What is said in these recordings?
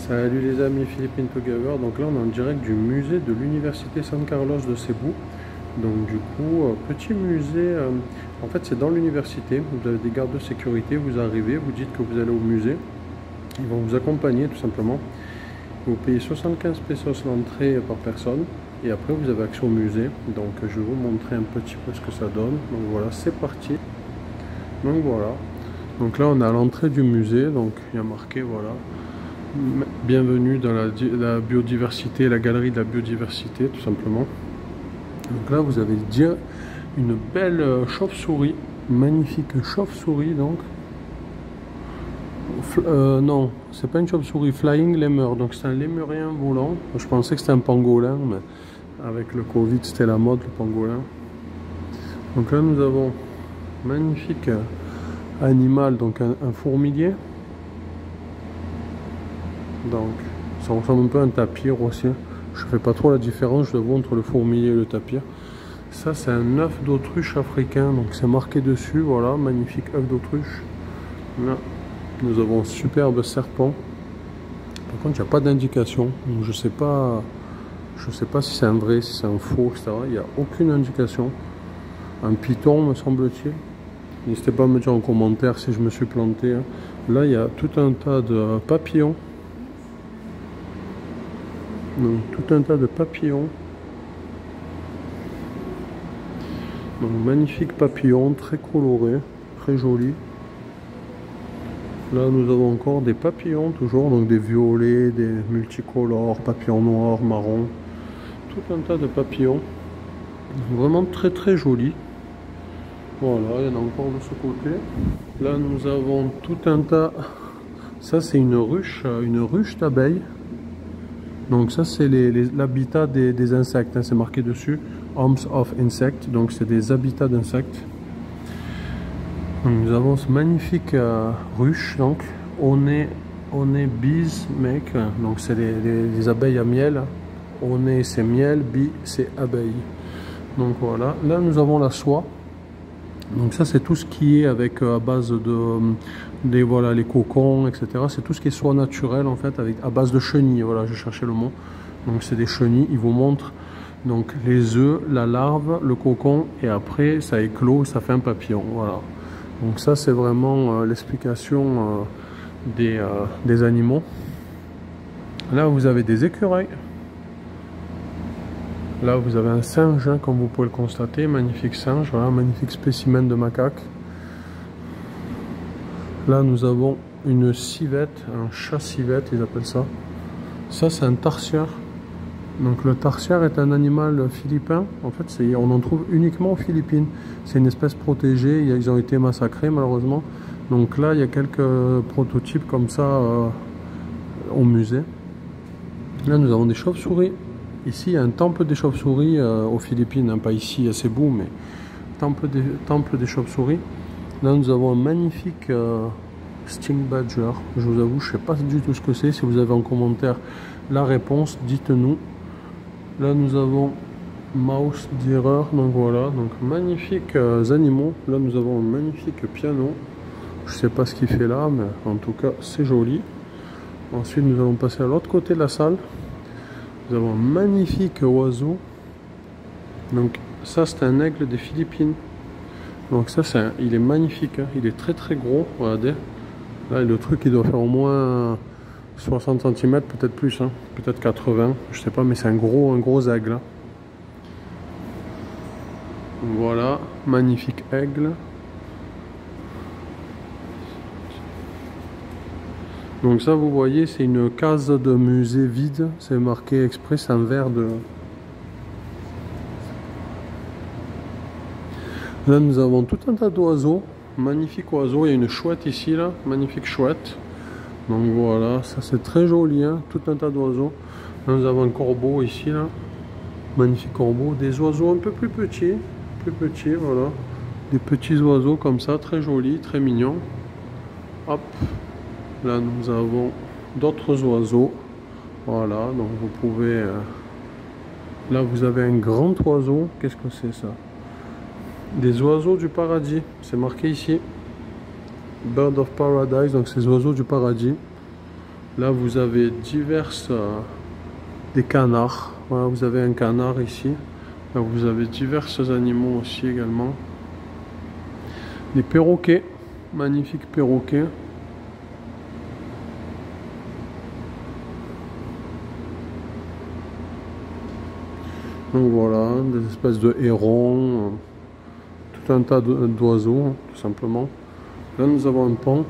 Salut les amis, Philippine Together. Donc là on est en direct du musée de l'université San Carlos de Cebu. Donc du coup, petit musée, en fait c'est dans l'université, vous avez des gardes de sécurité, vous arrivez, vous dites que vous allez au musée, ils vont vous accompagner tout simplement. Vous payez 75 pesos l'entrée par personne et après vous avez accès au musée. Donc je vais vous montrer un petit peu ce que ça donne. Donc voilà, c'est parti. Donc voilà, donc là on est à l'entrée du musée, donc il y a marqué voilà. Bienvenue dans la biodiversité, la galerie de la biodiversité tout simplement. Donc là vous avez une belle chauve-souris, magnifique chauve-souris donc. Non, c'est pas une chauve-souris, flying lemur, donc c'est un lémurien volant. Je pensais que c'était un pangolin, mais avec le Covid c'était la mode le pangolin. Donc là nous avons magnifique animal, donc un fourmilier. Donc ça ressemble un peu à un tapir aussi. Je fais pas trop la différence, je le vois, entre le fourmilier et le tapir. Ça c'est un œuf d'autruche africain, donc c'est marqué dessus, voilà, magnifique œuf d'autruche. Là nous avons un superbe serpent. Par contre il n'y a pas d'indication, donc je sais pas si c'est un vrai, si c'est un faux, etc. Il n'y a aucune indication. Un python me semble-t-il. N'hésitez pas à me dire en commentaire si je me suis planté, hein. Là il y a tout un tas de papillons. Donc tout un tas de papillons. Donc magnifique papillon, très coloré, très joli. Là nous avons encore des papillons toujours, donc des violets, des multicolores, papillons noirs, marrons. Tout un tas de papillons. Vraiment très très joli. Voilà, il y en a encore de ce côté. Là nous avons tout un tas. Ça c'est une ruche d'abeilles. Donc ça c'est l'habitat des insectes, hein, c'est marqué dessus, Homes of Insects, donc c'est des habitats d'insectes. Nous avons ce magnifique ruche, donc on est bees make, donc c'est les abeilles à miel, on est c'est miel, bee c'est abeille. Donc voilà, là nous avons la soie. Donc ça c'est tout ce qui est avec à base de voilà, les cocons, etc. C'est tout ce qui est soie naturelle en fait, à base de chenilles. Voilà, je cherchais le mot. Donc c'est des chenilles. Ils vous montrent donc les œufs, la larve, le cocon, et après ça éclot, ça fait un papillon. Voilà. Donc ça c'est vraiment l'explication des animaux. Là vous avez des écureuils. Là vous avez un singe, hein, comme vous pouvez le constater, magnifique singe, voilà, magnifique spécimen de macaque. Là nous avons une civette, un chat civette ils appellent ça. Ça c'est un tarsière. Donc le tarsière est un animal philippin, en fait on en trouve uniquement aux Philippines. C'est une espèce protégée, ils ont été massacrés malheureusement. Donc là il y a quelques prototypes comme ça au musée. Là nous avons des chauves-souris. Ici, il y a un temple des chauves-souris aux Philippines, hein, pas ici à Cebu, mais temple des chauves-souris. Là, nous avons un magnifique Sting Badger. Je vous avoue, je ne sais pas du tout ce que c'est. Si vous avez en commentaire la réponse, dites-nous. Là, nous avons Mouse Deerer. Donc voilà, donc magnifiques animaux. Là, nous avons un magnifique piano. Je ne sais pas ce qu'il fait là, mais en tout cas, c'est joli. Ensuite, nous allons passer à l'autre côté de la salle. Nous avons un magnifique oiseau. Donc ça c'est un aigle des Philippines. Donc ça il est magnifique, hein. Il est très très gros, regardez. Là le truc il doit faire au moins 60 cm, peut-être plus, hein. Peut-être 80, je sais pas, mais c'est un gros aigle, hein. Voilà, magnifique aigle. Donc ça vous voyez c'est une case de musée vide, c'est marqué exprès, c'est un verre de... Là nous avons tout un tas d'oiseaux, magnifique oiseau, il y a une chouette ici là, magnifique chouette. Donc voilà, ça c'est très joli, hein, tout un tas d'oiseaux. Là nous avons un corbeau ici là, magnifique corbeau, des oiseaux un peu plus petits, voilà. Des petits oiseaux comme ça, très jolis, très mignons. Hop. Là nous avons d'autres oiseaux, voilà, donc vous pouvez, là vous avez un grand oiseau, qu'est-ce que c'est ça? Des oiseaux du paradis, c'est marqué ici, Bird of Paradise, donc ces oiseaux du paradis. Là, vous avez diverses... des canards. Voilà, vous avez un canard ici. Là, vous avez divers animaux aussi également. Des perroquets. Magnifiques perroquets. Donc voilà, des espèces de hérons, tout un tas d'oiseaux, tout simplement. Là, nous avons un paon.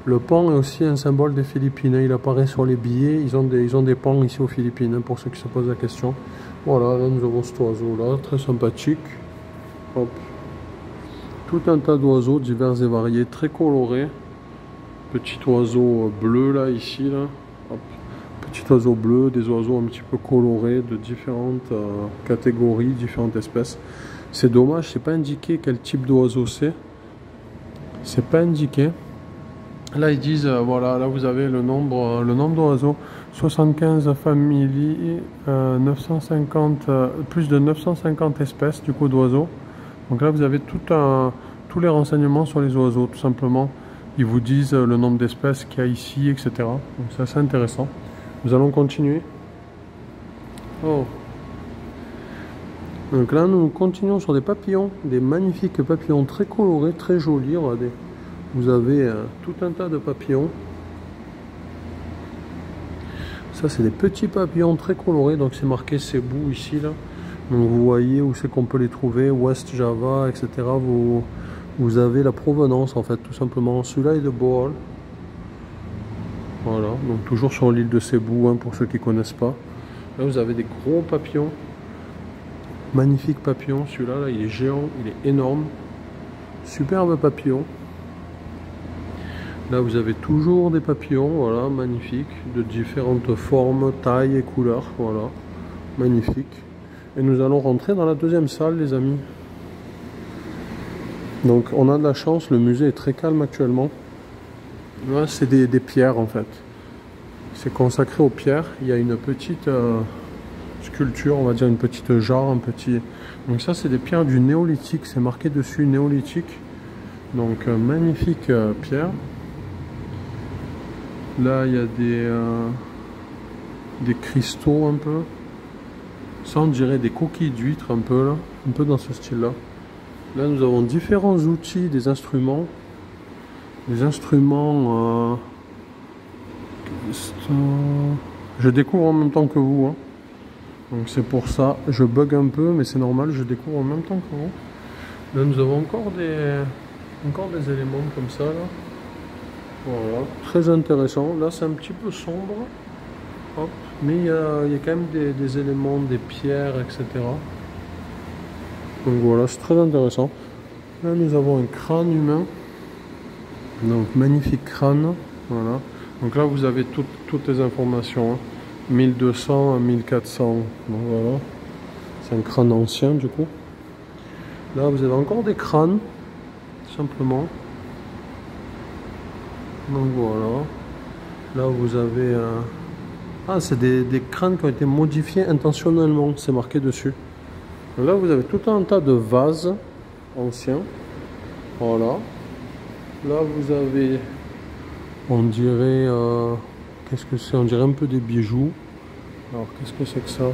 Le paon est aussi un symbole des Philippines. Il apparaît sur les billets. Ils ont des paons ici aux Philippines, pour ceux qui se posent la question. Voilà, là, nous avons cet oiseau-là, très sympathique. Hop. Tout un tas d'oiseaux divers et variés, très colorés. Petit oiseau bleu, là, ici, là. Hop. Petit oiseau bleu, des oiseaux un petit peu colorés de différentes catégories, différentes espèces. C'est dommage, c'est pas indiqué quel type d'oiseau c'est. C'est pas indiqué. Là ils disent voilà, là vous avez le nombre d'oiseaux, 75 familles, 950 plus de 950 espèces du coup d'oiseaux. Donc là vous avez tous les renseignements sur les oiseaux tout simplement. Ils vous disent le nombre d'espèces qu'il y a ici, etc. Donc c'est assez intéressant. Nous allons continuer. Oh. Donc là, nous continuons sur des papillons, des magnifiques papillons très colorés, très jolis. Regardez. Vous avez tout un tas de papillons. Ça, c'est des petits papillons très colorés. Donc c'est marqué Cebu ici, là. Donc vous voyez où c'est qu'on peut les trouver, West Java, etc. Vous avez la provenance, en fait, tout simplement. Celui-là est de Bohol. Voilà, donc toujours sur l'île de Cebu, hein, pour ceux qui ne connaissent pas. Là, vous avez des gros papillons. Magnifique papillon, celui-là, là, il est géant, il est énorme. Superbe papillon. Là, vous avez toujours des papillons, voilà, magnifiques, de différentes formes, tailles et couleurs, voilà, magnifique. Et nous allons rentrer dans la deuxième salle, les amis. Donc, on a de la chance, le musée est très calme actuellement. Là, c'est des pierres en fait. C'est consacré aux pierres. Il y a une petite sculpture, on va dire une petite jarre, un petit. Donc ça, c'est des pierres du néolithique. C'est marqué dessus néolithique. Donc magnifique pierre. Là, il y a des cristaux un peu. Ça, on dirait des coquilles d'huîtres un peu là, un peu dans ce style-là. Là, nous avons différents outils, des instruments. Les instruments, je découvre en même temps que vous, hein. Donc c'est pour ça, je bug un peu, mais c'est normal, je découvre en même temps que vous. Là nous avons encore des éléments comme ça, là. Voilà, très intéressant. Là c'est un petit peu sombre, hop. Mais il y a quand même des éléments, des pierres, etc. Donc voilà, c'est très intéressant. Là nous avons un crâne humain. Donc magnifique crâne, voilà. Donc là vous avez toutes les informations, hein. 1200 à 1400, donc voilà. C'est un crâne ancien du coup. Là vous avez encore des crânes, simplement. Donc voilà. Là vous avez... Ah, c'est des crânes qui ont été modifiés intentionnellement, c'est marqué dessus. Donc là vous avez tout un tas de vases anciens, voilà. Là, vous avez, on dirait, qu'est-ce que c'est? On dirait un peu des bijoux. Alors, qu'est-ce que c'est que ça?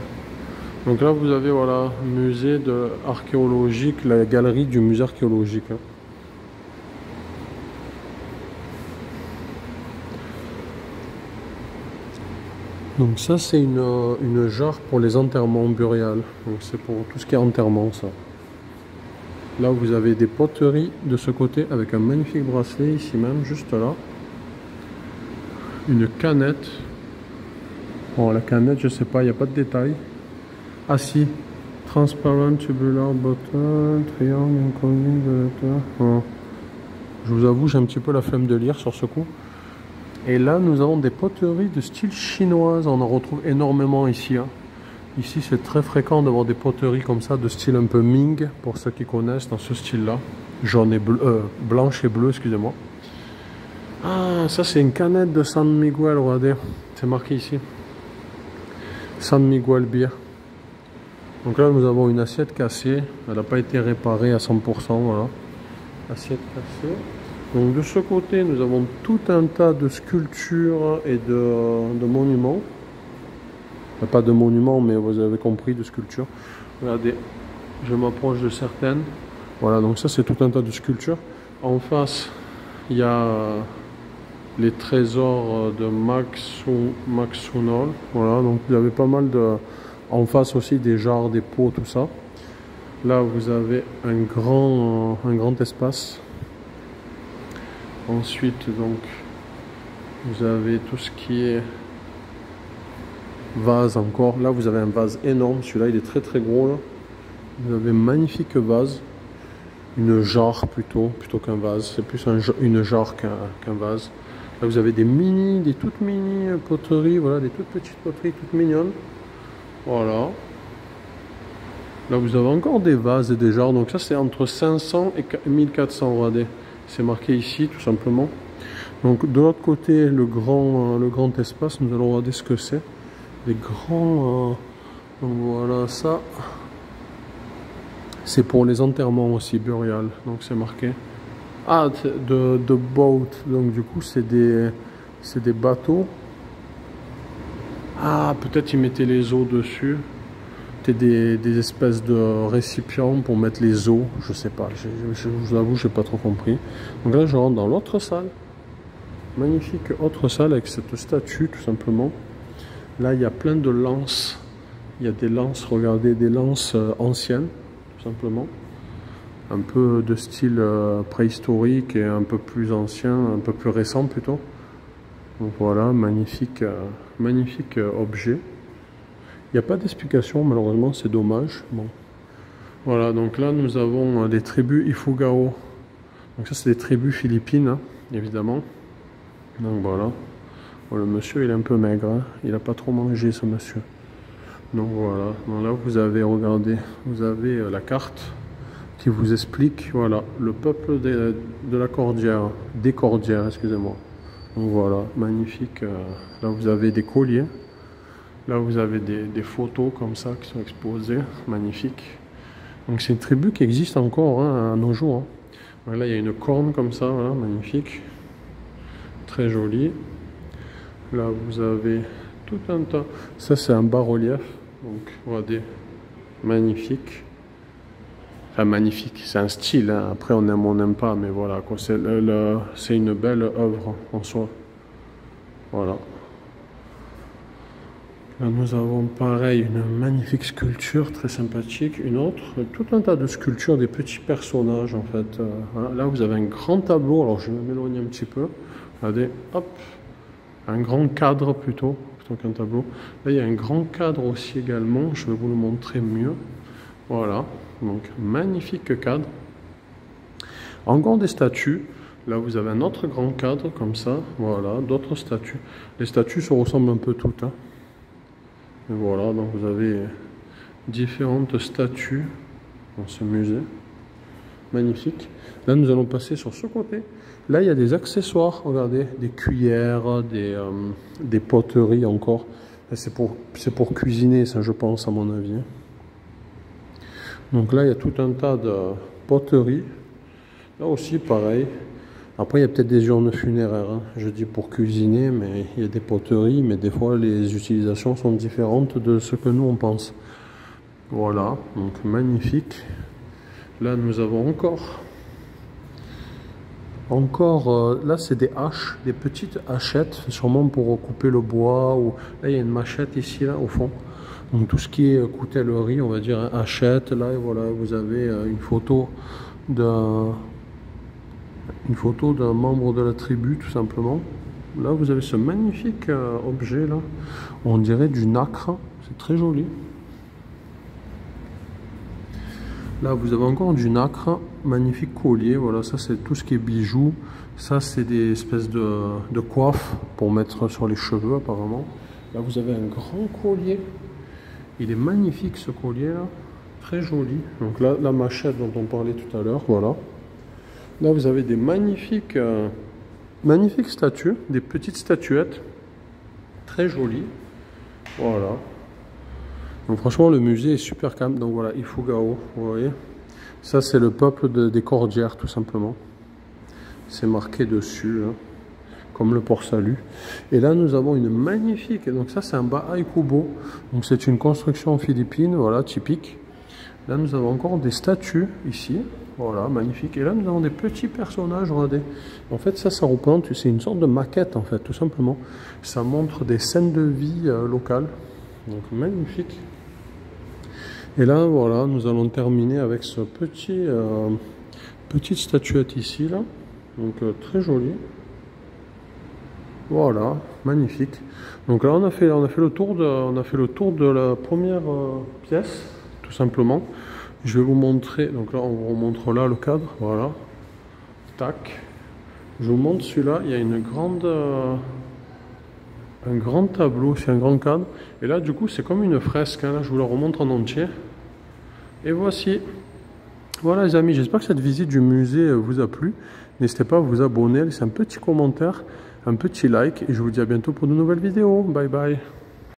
Donc là, vous avez, voilà, musée archéologique, la galerie du musée archéologique. Hein. Donc ça, c'est une jarre pour les enterrements burials. Donc c'est pour tout ce qui est enterrement, ça. Là, vous avez des poteries de ce côté avec un magnifique bracelet ici même, juste là. Une canette. Bon, la canette, je sais pas, il n'y a pas de détails. Ah si, transparent tubular bottle, triangle, incoming, bon. Je vous avoue, j'ai un petit peu la flemme de lire sur ce coup. Et là, nous avons des poteries de style chinoise. On en retrouve énormément ici. Hein. Ici, c'est très fréquent d'avoir des poteries comme ça, de style un peu Ming, pour ceux qui connaissent, dans ce style-là. Jaune et bleu, blanche et bleu, excusez-moi. Ah, ça c'est une canette de San Miguel, regardez. C'est marqué ici. San Miguel Beer. Donc là, nous avons une assiette cassée. Elle n'a pas été réparée à 100%, voilà. Assiette cassée. Donc de ce côté, nous avons tout un tas de sculptures et de monuments. Enfin, pas de monuments, mais vous avez compris, de sculptures. Regardez, je m'approche de certaines. Voilà, donc ça c'est tout un tas de sculptures. En face, il y a les trésors de Maxunol. Voilà, donc vous avez pas mal de... En face aussi des jarres, des pots, tout ça. Là, vous avez un grand espace. Ensuite, donc, vous avez tout ce qui est vase encore. Là, vous avez un vase énorme. Celui-là, il est très gros. Là. Vous avez un magnifique vase. Une jarre plutôt qu'un vase. C'est plus une jarre qu'un vase. Là, vous avez des toutes mini poteries. Voilà, des toutes petites poteries, toutes mignonnes. Voilà. Là, vous avez encore des vases et des jarres. Donc ça, c'est entre 500 et 1400. Regardez. C'est marqué ici, tout simplement. Donc de l'autre côté, le grand espace, nous allons regarder ce que c'est. Les grands... donc voilà, ça... C'est pour les enterrements aussi, burial. Donc c'est marqué. Ah, de boat. Donc du coup, c'est des bateaux. Ah, peut-être ils mettaient les eaux dessus. Des espèces de récipients pour mettre les eaux, je sais pas, je vous avoue, j'ai pas trop compris. Donc là, je rentre dans l'autre salle, magnifique autre salle avec cette statue, tout simplement. Là, il y a plein de lances, il y a des lances, regardez, des lances anciennes, tout simplement. Un peu de style préhistorique et un peu plus ancien, un peu plus récent plutôt. Donc voilà, magnifique objet. Il n'y a pas d'explication, malheureusement, c'est dommage. Bon. Voilà, donc là, nous avons des tribus Ifugao. Donc ça, c'est des tribus philippines, hein, évidemment. Donc voilà. Bon, le monsieur, il est un peu maigre. Hein. Il n'a pas trop mangé, ce monsieur. Donc voilà. Donc là, vous avez, regardez, vous avez la carte qui vous explique, voilà, le peuple de la Cordillère, des Cordillères, excusez-moi. Donc voilà, magnifique. Là, vous avez des colliers. Là, vous avez des photos comme ça qui sont exposées, magnifiques. Donc, c'est une tribu qui existe encore hein, à nos jours. Hein. Là, il y a une corne comme ça, voilà, magnifique. Très jolie. Là, vous avez tout un tas. Ça, c'est un bas-relief. Donc, regardez, magnifique. Enfin, magnifique, c'est un style. Hein. Après, on aime ou on n'aime pas, mais voilà, c'est une belle œuvre en soi. Voilà. Là, nous avons pareil une magnifique sculpture très sympathique, une autre, tout un tas de sculptures, des petits personnages en fait. Voilà. Là vous avez un grand tableau, alors je vais m'éloigner un petit peu. Regardez, hop, un grand cadre plutôt qu'un tableau. Là il y a un grand cadre aussi également, je vais vous le montrer mieux. Voilà, donc magnifique cadre. Encore des statues. Là vous avez un autre grand cadre comme ça, voilà, d'autres statues. Les statues se ressemblent un peu toutes. Hein. Et voilà, donc vous avez différentes statues dans ce musée. Magnifique. Là, nous allons passer sur ce côté. Là, il y a des accessoires. Regardez, des cuillères, des poteries encore. C'est pour cuisiner, ça, je pense, à mon avis. Donc là, il y a tout un tas de poteries. Là aussi, pareil. Après, il y a peut-être des urnes funéraires, hein. Je dis pour cuisiner, mais il y a des poteries, mais des fois, les utilisations sont différentes de ce que nous, on pense. Voilà, donc magnifique. Là, nous avons encore là, c'est des haches, des petites hachettes, sûrement pour couper le bois. Ou... Là, il y a une machette ici, là, au fond. Donc, tout ce qui est coutellerie, on va dire, hein, hachette. Là, et voilà, vous avez une photo d'un membre de la tribu, tout simplement. Là, vous avez ce magnifique objet, là. On dirait du nacre. C'est très joli. Là, vous avez encore du nacre. Magnifique collier. Voilà, ça, c'est tout ce qui est bijoux. Ça, c'est des espèces de coiffes pour mettre sur les cheveux, apparemment. Là, vous avez un grand collier. Il est magnifique, ce collier-là. Très joli. Donc là, la machette dont on parlait tout à l'heure, voilà. Là, vous avez des magnifiques statues, des petites statuettes, très jolies. Voilà. Donc franchement, le musée est super calme. Donc voilà, Ifugao, vous voyez. Ça, c'est le peuple des Cordillères, tout simplement. C'est marqué dessus, hein, comme le port Salut. Et là, nous avons une magnifique, donc ça c'est un Bahay Kubo. Donc c'est une construction philippine, voilà, typique. Là, nous avons encore des statues ici. Voilà, magnifique. Et là, nous avons des petits personnages, regardez. En fait, ça représente, c'est une sorte de maquette, en fait, tout simplement. Ça montre des scènes de vie locales. Donc, magnifique. Et là, voilà, nous allons terminer avec ce petite statuette ici, là. Donc, très jolie. Voilà, magnifique. Donc là, on a fait le tour de la première pièce, tout simplement. Je vais vous montrer, donc là on vous montre là le cadre, voilà, tac. Je vous montre celui-là, il y a un grand tableau, c'est un grand cadre. Et là du coup c'est comme une fresque, hein. Là je vous la remontre en entier. Et voici, voilà les amis, j'espère que cette visite du musée vous a plu. N'hésitez pas à vous abonner, laissez un petit commentaire, un petit like. Et je vous dis à bientôt pour de nouvelles vidéos, bye bye.